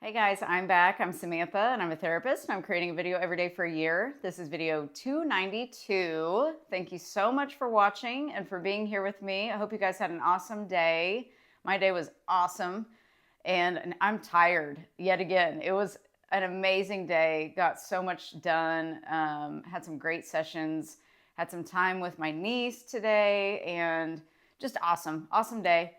Hey guys, I'm back. I'm Samantha and I'm a therapist and I'm creating a video every day for a year. This is video 292. Thank you so much for watching and for being here with me. I hope you guys had an awesome day. My day was awesome and I'm tired yet again. It was an amazing day. Got so much done. Had some great sessions. Had some time with my niece today and just awesome day.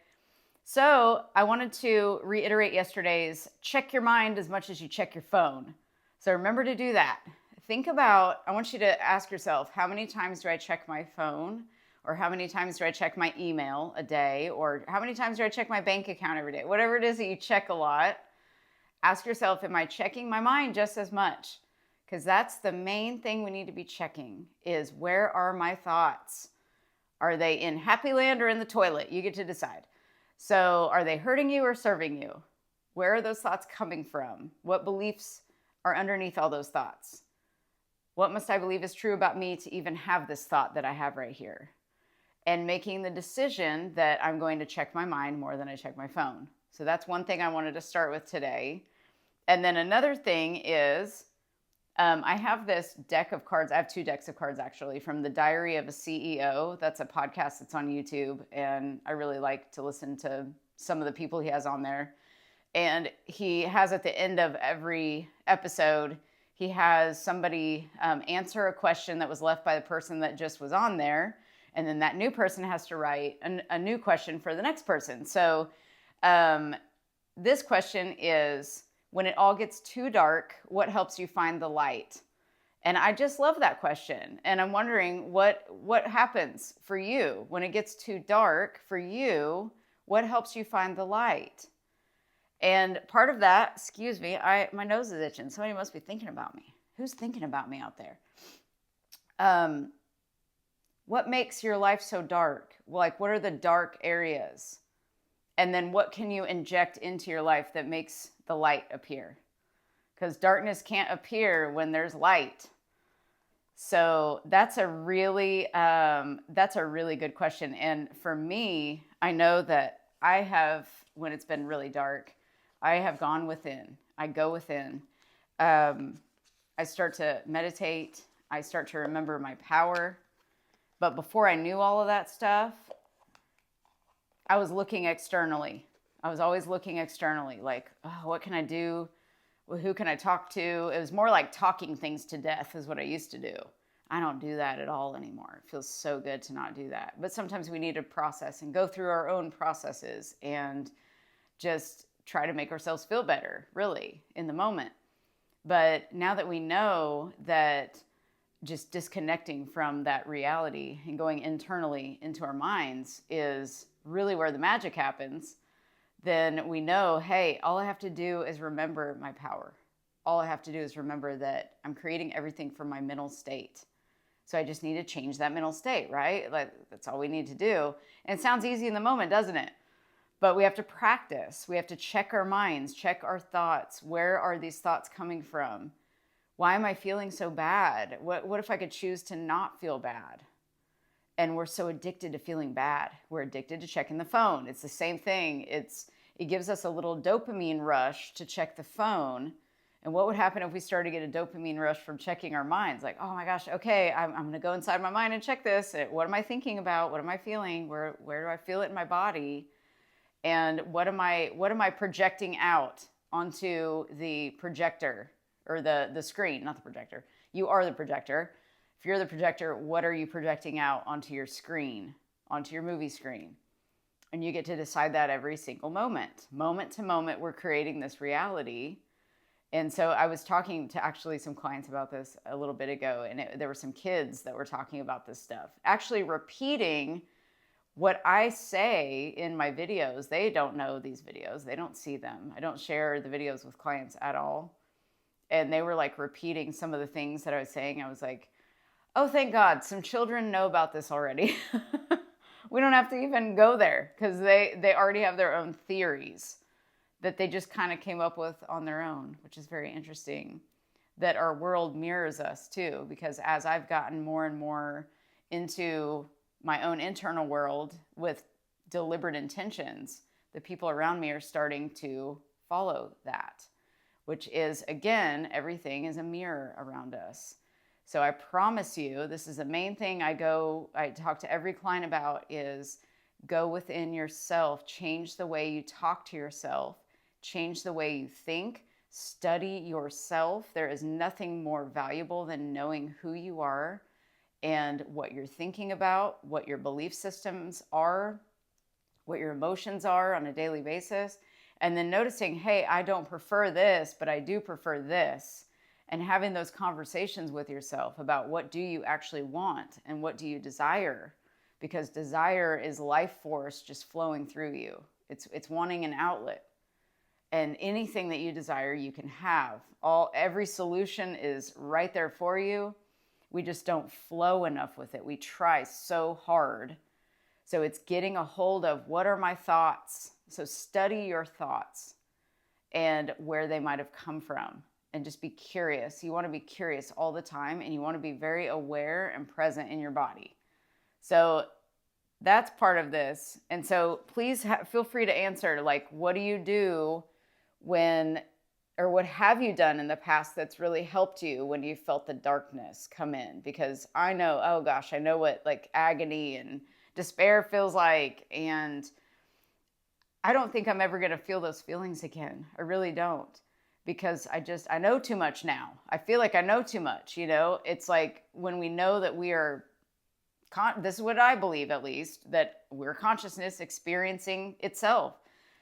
So I wanted to reiterate yesterday's check your mind as much as you check your phone. So remember to do that. I want you to ask yourself, how many times do I check my phone? Or how many times do I check my email a day? Or how many times do I check my bank account every day? Whatever it is that you check a lot, ask yourself, am I checking my mind just as much? Because that's the main thing we need to be checking is where are my thoughts? Are they in happy land or in the toilet? You get to decide. So are they hurting you or serving you? Where are those thoughts coming from? What beliefs are underneath all those thoughts? What must I believe is true about me to even have this thought that I have right here? And making the decision that I'm going to check my mind more than I check my phone. So that's one thing I wanted to start with today. And then another thing is, I have this deck of cards. I have two decks of cards actually from the Diary of a CEO. That's a podcast that's on YouTube. And I really like to listen to some of the people he has on there. And he has at the end of every episode, he has somebody answer a question that was left by the person that just was on there. And then that new person has to write a new question for the next person. So this question is, when it all gets too dark, what helps you find the light? And I just love that question. And I'm wondering what happens for you when it gets too dark for you, what helps you find the light? And part of that, excuse me, my nose is itching. Somebody must be thinking about me. Who's thinking about me out there? What makes your life so dark? Like, what are the dark areas? And then what can you inject into your life that makes the light appear? Because darkness can't appear when there's light. So that's a really good question. And for me, I know that I have, when it's been really dark, I have gone within. I go within. I start to meditate. I start to remember my power. But before I knew all of that stuff, I was looking externally. I was always looking externally, like, oh, what can I do? Well, who can I talk to? It was more like talking things to death is what I used to do. I don't do that at all anymore. It feels so good to not do that. But sometimes we need to process and go through our own processes and just try to make ourselves feel better, really, in the moment. But now that we know that just disconnecting from that reality and going internally into our minds is really where the magic happens, then we know, hey, all I have to do is remember my power. All I have to do is remember that I'm creating everything from my mental state. So I just need to change that mental state, right? Like, that's all we need to do. And it sounds easy in the moment, doesn't it? But we have to practice. We have to check our minds, check our thoughts. Where are these thoughts coming from? Why am I feeling so bad? What if I could choose to not feel bad? And we're so addicted to feeling bad. We're addicted to checking the phone. It's the same thing. It gives us a little dopamine rush to check the phone. And what would happen if we started to get a dopamine rush from checking our minds? Like, oh my gosh, okay, I'm going to go inside my mind and check this. What am I thinking about? What am I feeling? Where do I feel it in my body? And what am I projecting out onto the projector or the screen, not the projector. You are the projector. If you're the projector, what are you projecting out onto your screen, onto your movie screen? And you get to decide that every single moment. Moment to moment, we're creating this reality. And so I was talking to actually some clients about this a little bit ago, and there were some kids that were talking about this stuff, actually repeating what I say in my videos. They don't know these videos. They don't see them. I don't share the videos with clients at all. And they were like repeating some of the things that I was saying. I was like, oh, thank God, some children know about this already. We don't have to even go there because they already have their own theories that they just kind of came up with on their own, which is very interesting. That our world mirrors us too, because as I've gotten more and more into my own internal world with deliberate intentions, the people around me are starting to follow that. which is, again, everything is a mirror around us. So I promise you, this is the main thing I talk to every client about is go within yourself, change the way you talk to yourself, change the way you think, study yourself. There is nothing more valuable than knowing who you are and what you're thinking about, what your belief systems are, what your emotions are on a daily basis. And then noticing, hey, I don't prefer this, but I do prefer this. And having those conversations with yourself about what do you actually want and what do you desire? Because desire is life force just flowing through you. It's wanting an outlet. And anything that you desire, you can have. Every solution is right there for you. We just don't flow enough with it. We try so hard. So it's getting a hold of what are my thoughts. So study your thoughts and where they might have come from. And just be curious. You want to be curious all the time, and you want to be very aware and present in your body. So that's part of this. And so please feel free to answer, like, what do you do or what have you done in the past that's really helped you when you felt the darkness come in? Because I know, oh gosh, I know what like agony and despair feels like. And I don't think I'm ever going to feel those feelings again. I really don't. Because I know too much now. I feel like I know too much, It's like when we know that we are, this is what I believe at least, that we're consciousness experiencing itself.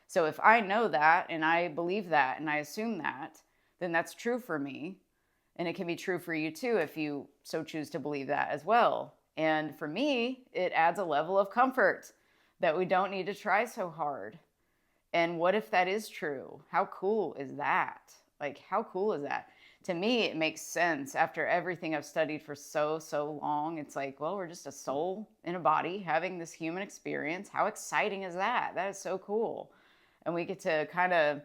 So if I know that and I believe that and I assume that, then that's true for me. And it can be true for you too if you so choose to believe that as well. And for me, it adds a level of comfort that we don't need to try so hard. And what if that is true? How cool is that? Like, how cool is that? To me, it makes sense. After everything I've studied for so long, it's like, well, we're just a soul in a body having this human experience. How exciting is that? That is so cool. And we get to kind of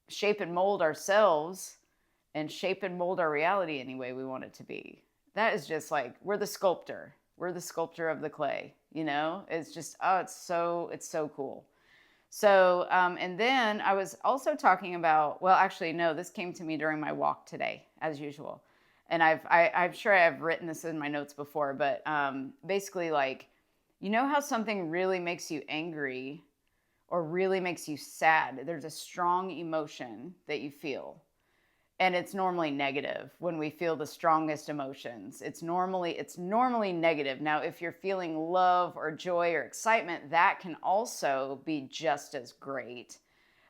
shape and mold ourselves and shape and mold our reality any way we want it to be. That is just like, we're the sculptor. We're the sculptor of the clay, It's just, it's so cool. So, and then I was also talking about, well, actually, no, this came to me during my walk today, as usual. And I'm sure I've written this in my notes before, but basically like, how something really makes you angry or really makes you sad? There's a strong emotion that you feel. And it's normally negative when we feel the strongest emotions. It's normally negative. Now, if you're feeling love or joy or excitement, that can also be just as great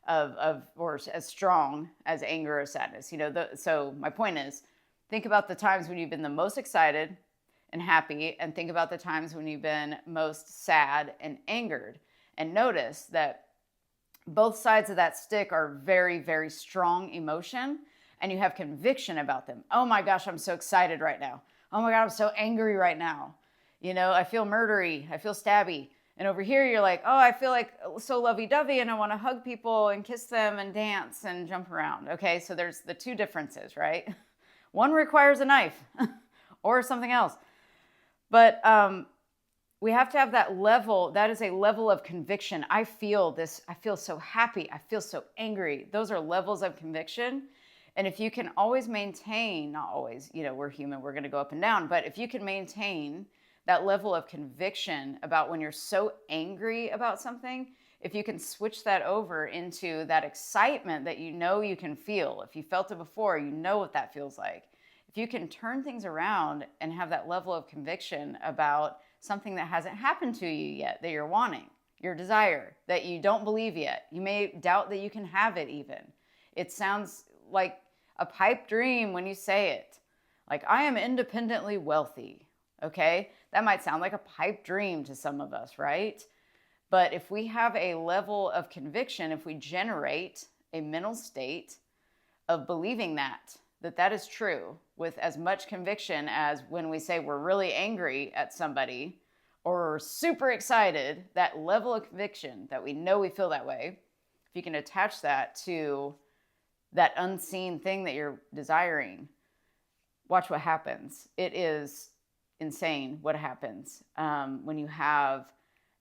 or as strong as anger or sadness. So my point is, think about the times when you've been the most excited and happy, and think about the times when you've been most sad and angered. And notice that both sides of that stick are very, very strong emotion. And you have conviction about them. Oh my gosh, I'm so excited right now. Oh my God, I'm so angry right now. I feel murdery. I feel stabby. And over here, you're like, oh, I feel like so lovey-dovey and I want to hug people and kiss them and dance and jump around. Okay, so there's the two differences, right? One requires a knife or something else. But we have to have that level. That is a level of conviction. I feel this. I feel so happy. I feel so angry. Those are levels of conviction. And if you can always maintain, not always, we're human, we're going to go up and down, but if you can maintain that level of conviction about when you're so angry about something, if you can switch that over into that excitement that you can feel, if you felt it before, you know what that feels like. If you can turn things around and have that level of conviction about something that hasn't happened to you yet, that you're wanting, your desire, that you don't believe yet, you may doubt that you can have it even. It sounds like a pipe dream when you say it. Like, I am independently wealthy, okay? That might sound like a pipe dream to some of us, right? But if we have a level of conviction, if we generate a mental state of believing that is true with as much conviction as when we say we're really angry at somebody or super excited, that level of conviction that we know we feel that way, if you can attach that to that unseen thing that you're desiring, watch what happens. It is insane what happens when you have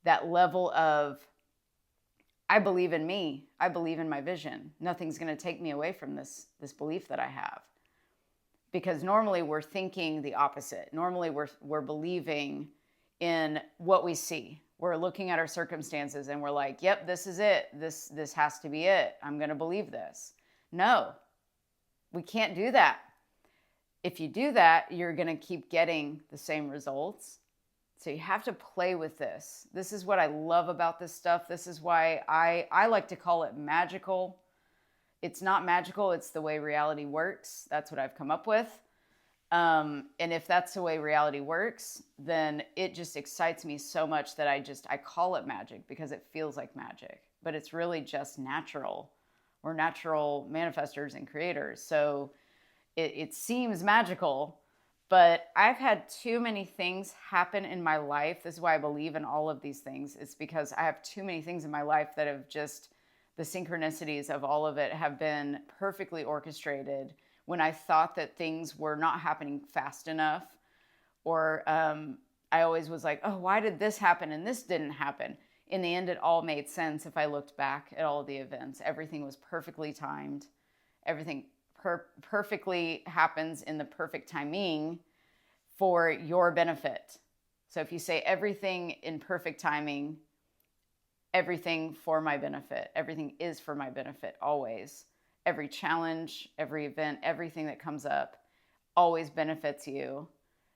that level of I believe in me. I believe in my vision. Nothing's going to take me away from this belief that I have. Because normally we're thinking the opposite. Normally we're believing in what we see. We're looking at our circumstances and we're like, yep, this is it. This has to be it. I'm going to believe this. No, we can't do that. If you do that, you're going to keep getting the same results. So you have to play with this. This is what I love about this stuff. This is why I like to call it magical. It's not magical. It's the way reality works. That's what I've come up with. And if that's the way reality works, then it just excites me so much that I call it magic because it feels like magic, but it's really just natural. We're natural manifestors and creators. So it seems magical, but I've had too many things happen in my life. This is why I believe in all of these things. It's because I have too many things in my life that have just, the synchronicities of all of it have been perfectly orchestrated when I thought that things were not happening fast enough. Or I always was like, oh, why did this happen and this didn't happen? In the end, it all made sense if I looked back at all of the events. Everything was perfectly timed. Everything perfectly happens in the perfect timing for your benefit. So if you say everything in perfect timing, everything for my benefit, everything is for my benefit always. Every challenge, every event, everything that comes up always benefits you.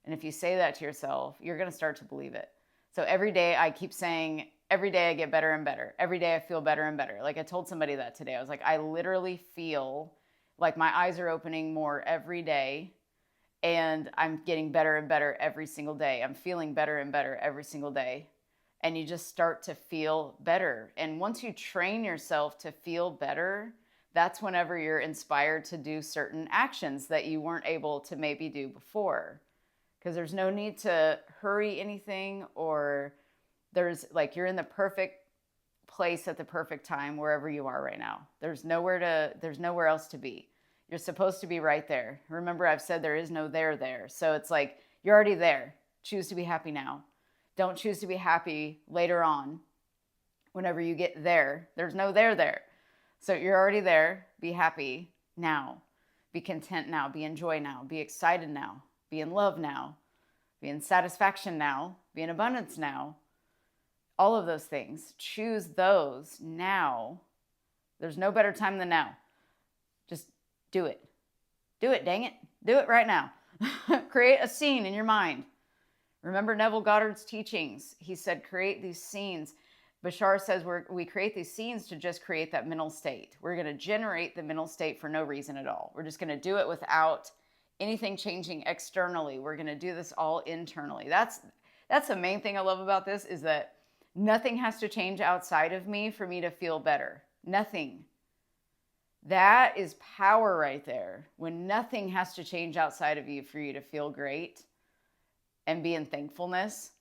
And if you say that to yourself, you're going to start to believe it. So every day I keep saying, every day I get better and better. Every day I feel better and better. Like I told somebody that today. I was like, I literally feel like my eyes are opening more every day and I'm getting better and better every single day. I'm feeling better and better every single day. And you just start to feel better. And once you train yourself to feel better, that's whenever you're inspired to do certain actions that you weren't able to maybe do before. Because there's no need to hurry anything, or there's like, you're in the perfect place at the perfect time wherever you are right now. There's nowhere else to be. You're supposed to be right there. Remember, I've said there is no there. So it's like, you're already there. Choose to be happy now. Don't choose to be happy later on. Whenever you get there, there's no there. So you're already there. Be happy now. Be content now. Be in joy now. Be excited now. Be in love now. Be in satisfaction now. Be in abundance now. All of those things. Choose those now. There's no better time than now. Just do it. Do it, dang it. Do it right now. Create a scene in your mind. Remember Neville Goddard's teachings. He said, create these scenes. Bashar says we create these scenes to just create that mental state. We're going to generate the mental state for no reason at all. We're just going to do it without anything changing externally. We're going to do this all internally. That's the main thing I love about this, is that nothing has to change outside of me for me to feel better. Nothing. That is power right there. When nothing has to change outside of you for you to feel great and be in thankfulness.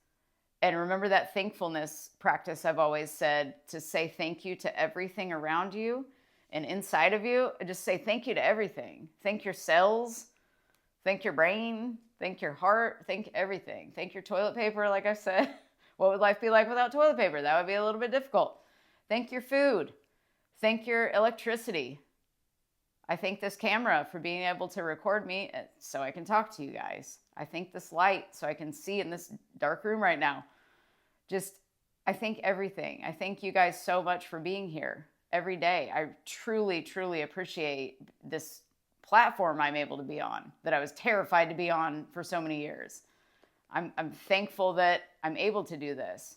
And remember that thankfulness practice I've always said, to say thank you to everything around you and inside of you. Just say thank you to everything. Thank your cells. Thank your brain. Thank your heart. Thank everything. Thank your toilet paper, like I said. What would life be like without toilet paper? That would be a little bit difficult. Thank your food. Thank your electricity. I thank this camera for being able to record me so I can talk to you guys. I thank this light so I can see in this dark room right now. I thank everything. I thank you guys so much for being here every day. I truly, truly appreciate this platform I'm able to be on, that I was terrified to be on for so many years. I'm thankful that I'm able to do this.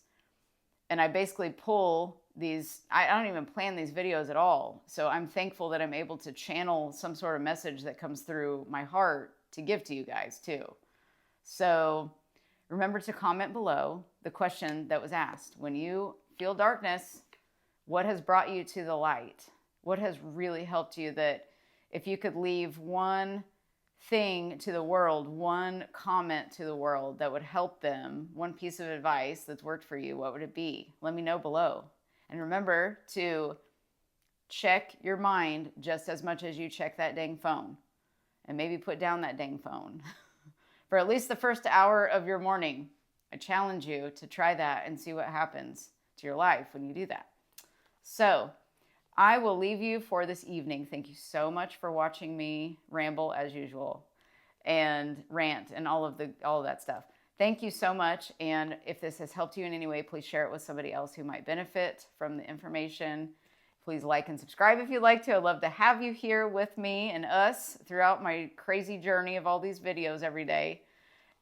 And I basically pull these, I don't even plan these videos at all. So I'm thankful that I'm able to channel some sort of message that comes through my heart to give to you guys too. So remember to comment below the question that was asked. When you feel darkness, what has brought you to the light? What has really helped you? That if you could leave one thing to the world, one comment to the world that would help them, one piece of advice that's worked for you, what would it be? Let me know below. And remember to check your mind just as much as you check that dang phone. And maybe put down that dang phone for at least the first hour of your morning. I challenge you to try that and see what happens to your life when you do that. So I will leave you for this evening. Thank you so much for watching me ramble as usual and rant and all of that stuff. Thank you so much. And if this has helped you in any way, please share it with somebody else who might benefit from the information. Please like and subscribe if you'd like to. I'd love to have you here with me and us throughout my crazy journey of all these videos every day.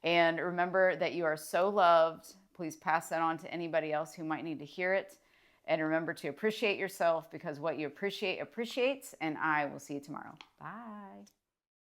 And remember that you are so loved. Please pass that on to anybody else who might need to hear it. And remember to appreciate yourself, because what you appreciate appreciates. And I will see you tomorrow. Bye.